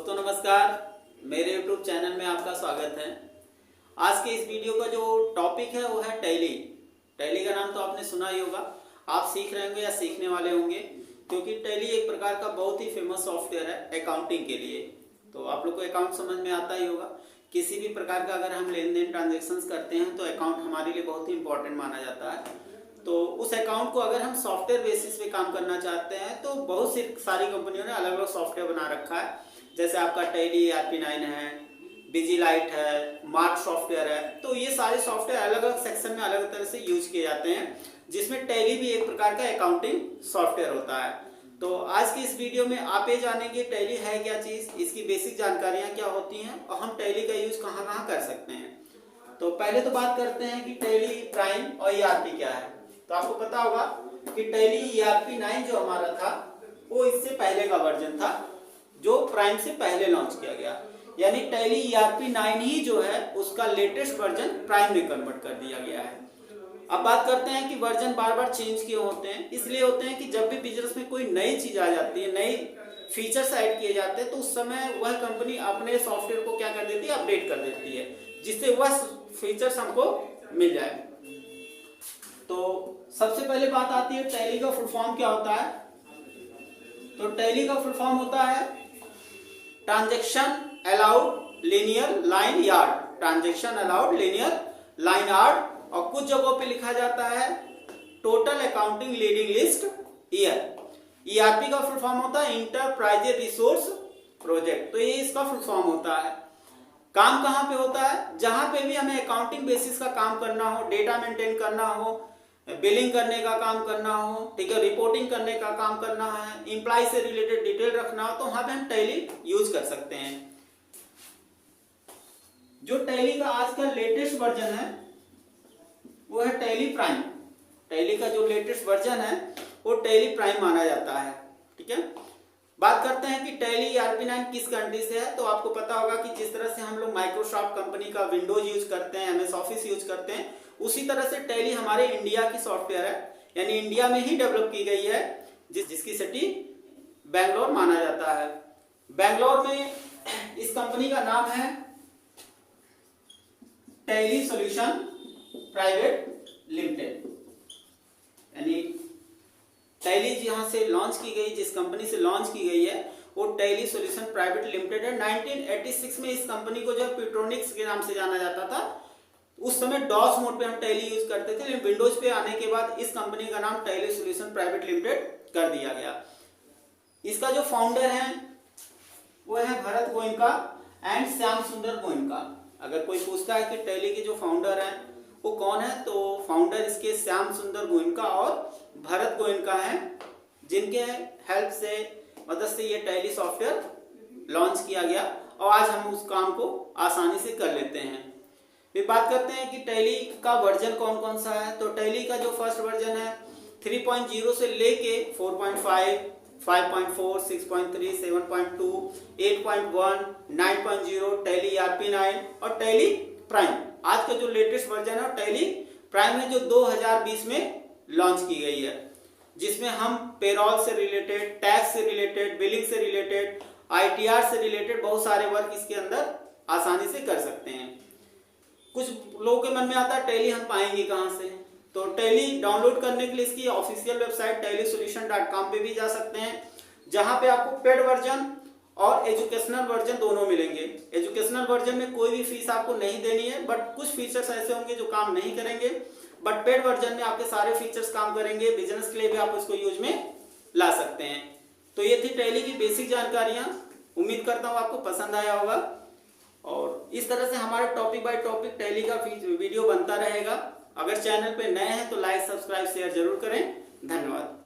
दोस्तों नमस्कार, मेरे YouTube चैनल में आपका स्वागत है। आज के इस वीडियो का जो टॉपिक है वो है टैली। टैली का नाम तो आपने सुना ही होगा, आप सीख रहे होंगे या सीखने वाले होंगे, क्योंकि टैली एक प्रकार का बहुत ही फेमस सॉफ्टवेयर है अकाउंटिंग के लिए। तो आप लोग को अकाउंट समझ में आता ही होगा। किसी भी प्रकार का अगर हम लेन देन ट्रांजेक्शन्स करते हैं तो अकाउंट हमारे लिए बहुत ही इंपॉर्टेंट माना जाता है। तो उस अकाउंट को अगर हम सॉफ्टवेयर बेसिस पे काम करना चाहते हैं तो बहुत सी सारी कंपनियों ने अलग अलग सॉफ्टवेयर बना रखा है। जैसे आपका टैली ERP9 है, विजिलाइट है, मार्क सॉफ्टवेयर है। तो ये सारे सॉफ्टवेयर अलग अलग सेक्शन में अलग तरह से यूज किए जाते हैं, जिसमें टैली भी एक प्रकार का अकाउंटिंग सॉफ्टवेयर होता है। तो आज की इस वीडियो में आप ये जानेंगे टैली है क्या चीज, इसकी बेसिक जानकारियां क्या होती हैं और हम टैली का यूज कहाँ कहाँ कर सकते हैं। तो पहले तो बात करते हैं कि टैली, प्राइम और ERP क्या है। तो आपको पता होगा कि टैली ERP9 जो हमारा था वो इससे पहले का वर्जन था, जो प्राइम से पहले लॉन्च किया गया। यानी टैली ERP9 ही जो है उसका लेटेस्ट वर्जन प्राइम में कन्वर्ट कर दिया गया है। अब बात करते हैं कि वर्जन बार बार चेंज क्यों होते हैं। इसलिए होते हैं कि जब भी बिजनेस में कोई नई चीज आ जाती है, नई फीचर्स ऐड किए जाते हैं, तो उस समय वह कंपनी अपने सॉफ्टवेयर को क्या कर देती है, अपडेट कर देती है, जिससे वह फीचर्स हमको मिल जाए। तो सबसे पहले बात आती है टैली का फुल फॉर्म क्या होता है। तो टैली का फुल फॉर्म होता है transaction allowed linear line yard. Transaction allowed linear line yard, और कुछ जगहों पे लिखा जाता है total accounting leading list year. ERP का फुल फॉर्म होता है इंटरप्राइज रिसोर्स प्रोजेक्ट। तो ये इसका फुल फॉर्म होता है। काम कहाँ पे होता है, जहां पे भी हमें अकाउंटिंग बेसिस का काम करना हो, डेटा मेंटेन करना हो, बिलिंग करने का काम करना हो, ठीक है, रिपोर्टिंग करने का काम करना है, एम्प्लॉय से रिलेटेड डिटेल रखना हो, तो वहां पे हम टैली यूज कर सकते हैं। जो टैली का आज का लेटेस्ट वर्जन है वो है टैली प्राइम। टैली का जो लेटेस्ट वर्जन है वो टैली प्राइम माना जाता है। ठीक है, बात करते हैं कि टैली ERP9 किस कंट्री से है। तो आपको पता होगा कि जिस तरह से हम लोग माइक्रोसॉफ्ट कंपनी का विंडोज यूज करते हैं, MS ऑफिस यूज करते हैं, उसी तरह से टैली हमारे इंडिया की सॉफ्टवेयर है। यानी इंडिया में ही डेवलप की गई है, जिसकी सिटी बैंगलोर माना जाता है। बैंगलोर में इस कंपनी का नाम है टैली सॉल्यूशन प्राइवेट लिमिटेड। यानी टैली जहां से लॉन्च की गई, जिस कंपनी से लॉन्च की गई है वो टैली सॉल्यूशन प्राइवेट लिमिटेड है। 1986 में इस कंपनी को जो पेट्रोनिक्स के नाम से जाना जाता था। उस समय डॉस मोड पे हम टैली यूज करते थे, लेकिन विंडोज पे आने के बाद इस कंपनी का नाम टैली सॉल्यूशन प्राइवेट लिमिटेड कर दिया गया। इसका जो फाउंडर है वो है भरत गोयनका एंड श्याम सुंदर गोयनका। अगर कोई पूछता है कि टैली के जो फाउंडर हैं वो कौन है, तो फाउंडर इसके श्याम सुंदर गोयनका और भरत गोयनका हैं, जिनके हेल्प से, मदद से ये टैली सॉफ्टवेयर लॉन्च किया गया और आज हम उस काम को आसानी से कर लेते हैं। फिर बात करते हैं कि टैली का वर्जन कौन कौन सा है। तो टैली का जो फर्स्ट वर्जन है 3.0 से लेके 4.5, 5.4, 6.3, 7.2, 8.1, 9.0, टैली ERP9 और टैली प्राइम। आज का जो लेटेस्ट वर्जन है टैली प्राइम है, जो 2020 में लॉन्च की गई है, जिसमें हम पेरोल से रिलेटेड, टैक्स से रिलेटेड, बिलिंग से रिलेटेड, ITR से रिलेटेड बहुत सारे वर्क इसके अंदर आसानी से कर सकते हैं। कुछ लोगों के मन में आता है टैली हम पाएंगे कहाँ से। तो टैली डाउनलोड करने के लिए इसकी ऑफिशियल वेबसाइट tellysolution.com पे भी जा सकते हैं, जहां पे आपको पेड वर्जन और एजुकेशनल वर्जन दोनों मिलेंगे। एजुकेशनल वर्जन में कोई भी फीस आपको नहीं देनी है, बट कुछ फीचर्स ऐसे होंगे जो काम नहीं करेंगे, बट पेड वर्जन में आपके सारे फीचर्स काम करेंगे। बिजनेस के लिए भी आप इसको यूज में ला सकते हैं। तो ये थी टैली की बेसिक जानकारियां। उम्मीद करता हूँ आपको पसंद आया होगा, और इस तरह से हमारे टॉपिक बाय टॉपिक टैली का वीडियो बनता रहेगा। अगर चैनल पे नए हैं तो लाइक, सब्सक्राइब, शेयर जरूर करें। धन्यवाद।